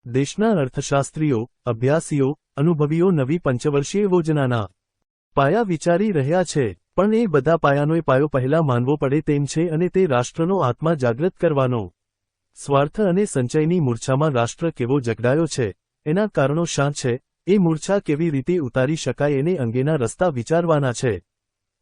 દેશના અર્થશાસ્ત્રીઓ, અભ્યાસીઓ, અનુભવીઓ નવી પંચવર્ષીય યોજનાના પાયા વિચારી રહ્યા છે, પણ એ બધા પાયાનો પાયો પહેલા માનવો પડે તેમ છે અને તે રાષ્ટ્રનો આત્મા જાગૃત કરવાનો. સ્વાર્થ અને સંચયની મૂર્છામાં રાષ્ટ્ર કેવો જગડાયો છે, એના કારણો શાં છે, એ મૂર્છા કેવી રીતે ઉતારી શકાય એને અંગેના રસ્તા વિચારવાના છે.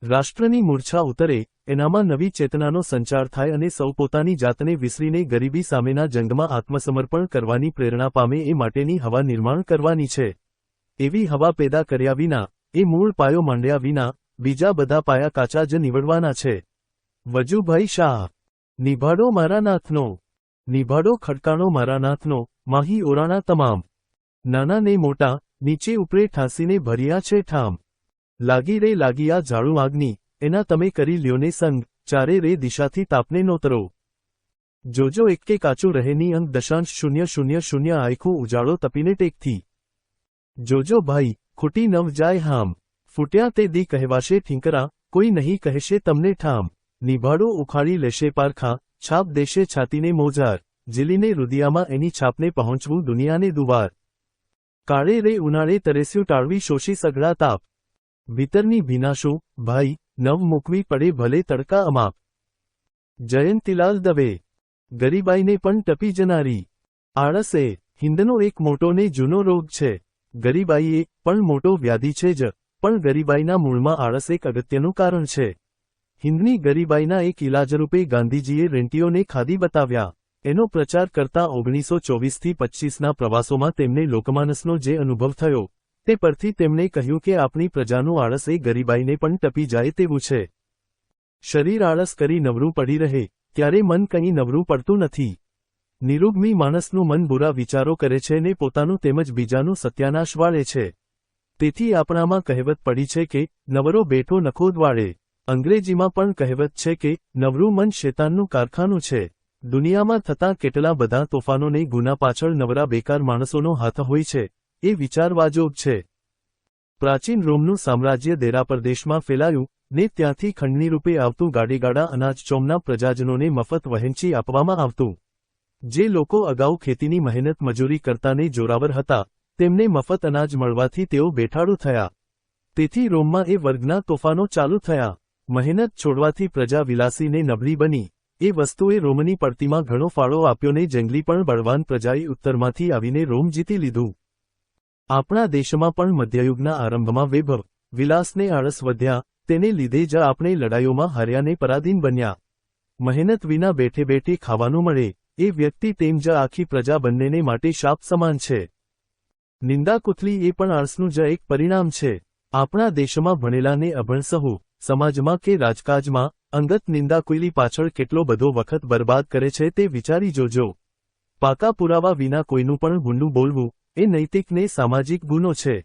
રાષ્ટ્રની મૂર્છા ઉતરે, એનામાં નવી ચેતનાનો સંચાર થાય અને સૌ પોતાની જાતને વિસરીને ગરીબી સામેના જંગમાં આત્મસમર્પણ કરવાની પ્રેરણા પામે એ માટેની હવા નિર્માણ કરવાની છે. એવી હવા પેદા કર્યા વિના, એ મૂળ પાયો માંડ્યા વિના, બીજા બધા પાયા કાચા જ નીવડવાના છે. વજુભાઈ શાહ. નિભાડો મારા નાથનો, નિભાડો ખડકાણો મારા નાથનો, માહી ઓરાણા તમામ. નાના ને મોટા, નીચે ઉપરે ઠાંસીને ભર્યા છે ઠામ. લાગી રે લાગી આ ઝાડુ આગની, એના તમે કરી લ્યોને સંગ, ચારે રે દિશાથી તાપને નોતરો. જોજો એકે કાચું રહેની અંક 0.000 આયખું ઉજાળો તપીને ટેકથી. જોજો ભાઈ, ખૂટી નવ જાય હામ. ફૂટ્યા તે દી કહેવાશે ઠીંકરા, કોઈ નહીં કહેશે તમને ઠામ. નિભાડો ઉખાડી લેશે પારખા, છાપ દેશે છાતીને મોજાર, જીલીને રુદિયામાં એની છાપને પહોંચવું દુનિયાને દુવાર. કાળે રે ઉનાળે તરેસ્યું ટાળવી શોષી સઘળા તાપ. ભીતરની ભીનાશું, ભાઈ, નવ મૂકવી પડે ભલે તડકા અમાપ. જયંતીલાલ દવે. ગરીબાઈને પણ ટપી જનારી આળસ એ હિંદનો એક મોટો ને જૂનો રોગ છે. ગરીબાઈ એ પણ મોટો વ્યાધિ છે જ, પણ ગરીબાઈના મૂળમાં આળસ એક અગત્યનું કારણ છે. હિંદની ગરીબાઈના એક ઇલાજરૂપે ગાંધીજીએ રેંટીઓને ખાધી બતાવ્યા. એનો પ્રચાર કરતા 1924થી 25ના પ્રવાસોમાં તેમને લોકમાનસનો જે અનુભવ થયો, તે પરથી તેમણે કહ્યું કે આપણી પ્રજાનું આળસ એ ગરીબાઈને પણ ટપી જાય તેવું છે. શરીર આળસ કરી નવરું પડી રહે, ત્યારે મન કંઈ નવરું પડતું નથી. નિરુગ્મી માણસનું મન બુરા વિચારો કરે છે ને પોતાનું તેમજ બીજાનું સત્યાનાશ વાળે છે. તેથી આપણામાં કહેવત પડી છે કે, નવરો બેઠો નખોદ વાળે. અંગ્રેજીમાં પણ કહેવત છે કે, નવરું મન શેતાનનું કારખાનું છે. દુનિયામાં થતા કેટલા બધા તોફાનોને ગુના પાછળ નવરા બેકાર માણસોનો હાથ હોય છે, એ વિચારવાજોગ છે. પ્રાચીન રોમનું સામ્રાજ્ય દેરાપરદેશમાં ફેલાયું, ને ત્યાંથી ખંડની રૂપે આવતું ગાડીગાડા અનાજ ચોમના પ્રજાજનોને મફત વહેંચી આપવામાં આવતું. જે લોકો અગાઉ ખેતીની મહેનત મજૂરી કરતાને જોરાવર હતા, તેમને મફત અનાજ મળવાથી તેઓ બેઠાડું થયા. તેથી રોમમાં એ વર્ગના તોફાનો ચાલુ થયા. મહેનત છોડવાથી પ્રજા વિલાસી ને નબળી બની. એ વસ્તુએ રોમની પડતીમાં ઘણો ફાળો આપ્યો ને જંગલી પણ બળવાન પ્રજાએ ઉત્તરમાંથી આવીને રોમ જીતી લીધું. આપણા દેશમાં પણ મધ્યયુગના આરંભમાં વૈભવ, વિલાસને આળસ વધ્યા, તેને લીધે જ આપણે લડાઈઓમાં હાર્યાને પરાધીન બન્યા. મહેનત વિના બેઠે બેઠે ખાવાનું મળે, એ વ્યક્તિ તેમ જ આખી પ્રજા બંનેને માટે શાપ સમાન છે. નિંદા કુથલી એ પણ આળસનું જ એક પરિણામ છે. આપણા દેશમાં ભણેલાને અભણ સહુ, સમાજમાં કે રાજકાજમાં, અંગત નિંદા કુઈલી પાછળ કેટલો બધો વખત બરબાદ કરે છે તે વિચારી જોજો. પાકા પુરાવા વિના કોઈનું પણ ગુંડું બોલવું, એ નૈતિક ને સામાજિક ગુનો છે.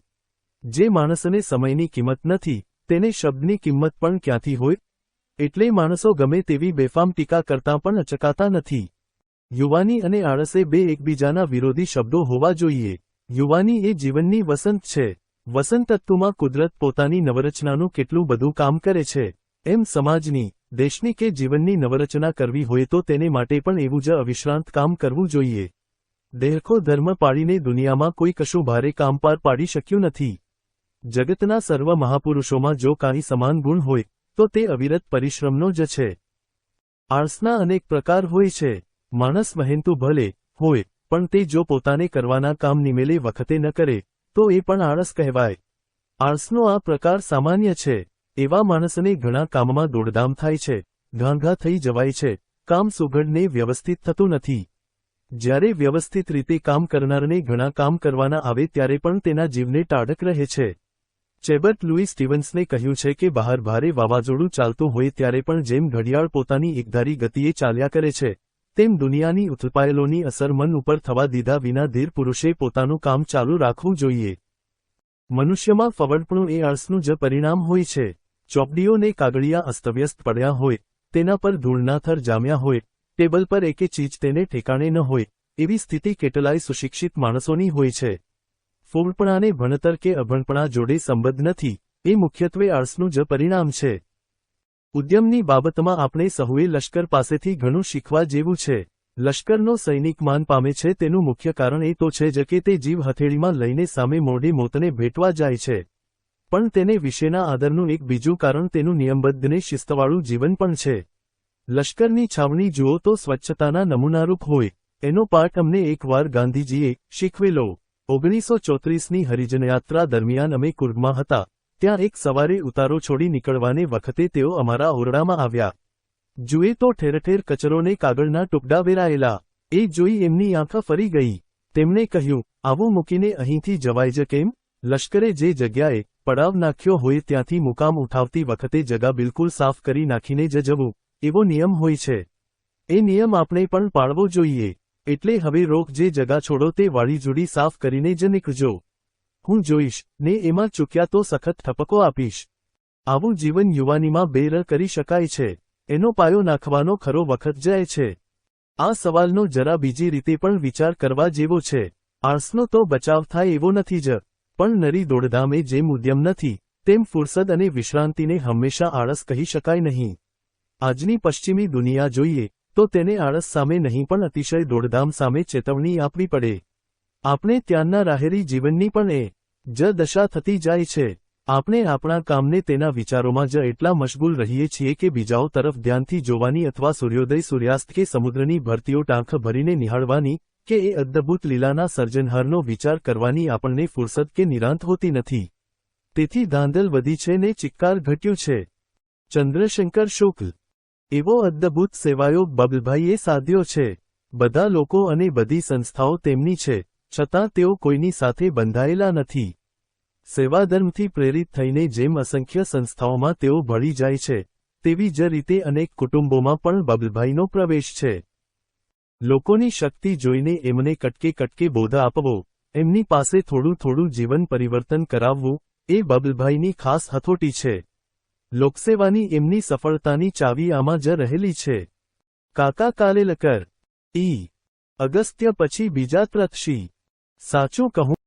જે માણસને સમયની કિંમત નથી, તેને શબ્દની કિંમત પણ ક્યાંથી હોય? એટલે માણસો ગમે તેવી બેફામ ટીકા કરતાં પણ અચકાતા નથી. યુવાની અને આળસે બે એકબીજાના વિરોધી શબ્દો હોવા જોઈએ. યુવાની એ જીવનની વસંત છે. વસંતત્તુમાં કુદરત પોતાની નવરચનાનું કેટલું બધું કામ કરે છે, એમ સમાજની, દેશની કે જીવનની નવરચના કરવી હોય તો તેને માટે પણ એવું જ અવિશ્રાંત કામ કરવું જોઈએ. દેહખો ધર્મ પાળીને દુનિયામાં કોઈ કશું ભારે કામ પાર પાડી શક્યું નથી. જગતના સર્વ મહાપુરુષોમાં જો કાંઈ સમાન ગુણ હોય, તો તે અવિરત પરિશ્રમનો જ છે. આળસના અનેક પ્રકાર હોય છે. માણસ મહેનતુ ભલે હોય, પણ તે જો પોતાને કરવાના કામ નિમેલે વખતે ન કરે, તો એ પણ આળસ કહેવાય. આળસનો આ પ્રકાર સામાન્ય છે. એવા માણસને ઘણા કામમાં દોડધામ થાય છે, ઘાંઘા થઈ જવાય છે, કામ સુઘડ ને વ્યવસ્થિત થતું નથી. જ્યારે વ્યવસ્થિત રીતે કામ કરનારને ઘણા કામ કરવાના આવે ત્યારે પણ તેના જીવને ટાઢક રહે છે. ચેબર્ટ લૂઈ સ્ટીવન્સને કહ્યું છે કે બહાર ભારે વાવાઝોડું ચાલતું હોય ત્યારે પણ જેમ ઘડિયાળ પોતાની એકધારી ગતિએ ચાલ્યા કરે છે, તેમ દુનિયાની ઉથલપાયલોની અસર મન ઉપર થવા દીધા વિના ધીર પુરુષે પોતાનું કામ ચાલુ રાખવું જોઈએ. મનુષ્યમાં ફવડપણું એ આળસનું જ પરિણામ હોય છે. ચોપડીઓ ને કાગળિયા અસ્તવ્યસ્ત પડ્યા હોય, તેના પર ધૂળના થર જામ્યા હોય, ટેબલ પર એકે ચીજ તેને ઠેકાણે ન હોય, એવી સ્થિતિ કેટલાય સુશિક્ષિત માણસોની હોય છે. ફૂલપણાને ભણતર કે અભણપણા જોડે સંબંધ નથી, એ મુખ્યત્વે આળસનું જ પરિણામ છે. ઉદ્યમની બાબતમાં આપણે સહુએ લશ્કર પાસેથી ઘણું શીખવા જેવું છે. લશ્કરનો સૈનિક માન પામે છે તેનું મુખ્ય કારણ એ તો છે જ કે તે જીવ હથેળીમાં લઈને સામે મોઢે મોતને ભેટવા જાય છે. પણ તેને વિશેના આદરનું એક બીજું કારણ તેનું નિયમબદ્ધ ને શિસ્તવાળું જીવન પણ છે. લશ્કરની છાવણી જુઓ તો સ્વચ્છતાના નમૂનારૂપ હોય, એનો પાઠ અમને એકવાર ગાંધીજીએ શીખવેલો. 1934ની હરિજનયાત્રા દરમિયાન અમે કુર્ગમાં હતા. ત્યાં એક સવારે ઉતારો છોડી નીકળવાને વખતે તેઓ અમારા ઓરડામાં આવ્યા. જુએ તો ઠેરઠેર કચરોને કાગળના ટુકડા વેરાયેલા. એ જોઈ એમની આંખ ફરી ગઈ. તેમણે કહ્યું, આવું મૂકીને અહીંથી જવાય જ કેમ? લશ્કરે જે જગ્યાએ પડાવ નાખ્યો હોય ત્યાંથી મુકામ ઉઠાવતી વખતે જગા બિલકુલ સાફ કરી નાખીને જ જવું, એવો નિયમ હોય છે. એ નિયમ આપણે પણ પાળવો જોઈએ. એટલે હવે રોક જે જગા છોડો તે વાળી જુડી સાફ કરીને જ નીકળજો. હું જોઈશ ને એમાં ચૂક્યા તો સખત ઠપકો આપીશ. આવું જીવન યુવાનીમાં બેર કરી શકાય છે. એનો પાયો નાખવાનો ખરો વખત જાય છે. આ સવાલનો જરા બીજી રીતે પણ વિચાર કરવા જેવો છે. આળસનો તો બચાવ થાય એવો નથી જ, પણ નરી દોડધામે જેમ ઉદ્યમ નથી, તેમ ફુરસદ અને વિશ્રાંતિને હંમેશા આળસ કહી શકાય નહીં. આજની પશ્ચિમી દુનિયા જોઈએ તો તેને આળસ સામે નહીં પણ અતિશય દોડધામ સામે ચેતવણી આપવી પડે. આપણે ત્યાંના રાહેરી જીવનની પણ એ જ દશા થતી જાય છે. આપણે આપણા કામને તેના વિચારોમાં જ એટલા મશગુલ રહીએ છીએ કે બીજાઓ તરફ ધ્યાનથી જોવાની અથવા સૂર્યોદય સૂર્યાસ્ત કે સમુદ્રની ભરતીઓ ટાંખ ભરીને નિહાળવાની કે એ અદ્ભુત લીલાના સર્જનહારનો વિચાર કરવાની આપણને ફુરસદ કે નિરાંત હોતી નથી. તેથી ધાંધલ વધી છે ને ચિક્કાર ઘટ્યું છે. ચંદ્રશંકર શુક્લ. એવો અદ્ભુત સેવાયોગ બબલભાઈએ સાધ્યો છે. બધા લોકો અને બધી સંસ્થાઓ તેમની છે, છતાં તેઓ કોઈની સાથે બંધાયેલા નથી. સેવાધર્મથી પ્રેરિત થઈને જેમ અસંખ્ય સંસ્થાઓમાં તેઓ ભળી જાય છે, તેવી જ રીતે અનેક કુટુંબોમાં પણ બબલભાઈનો પ્રવેશ છે. લોકોની શક્તિ જોઈને એમને કટકે કટકે બોધ આપવો, એમની પાસે થોડું થોડું જીવન પરિવર્તન કરાવવું, એ બબલભાઈની ખાસ હથોટી છે. લોકસેવાની એમની સફળતાની ચાવી આમાં જ રહેલી છે. કાકા કાલેલકર. અગસ્ત્ય પછી બીજા ત્રથશી. સાચું કહું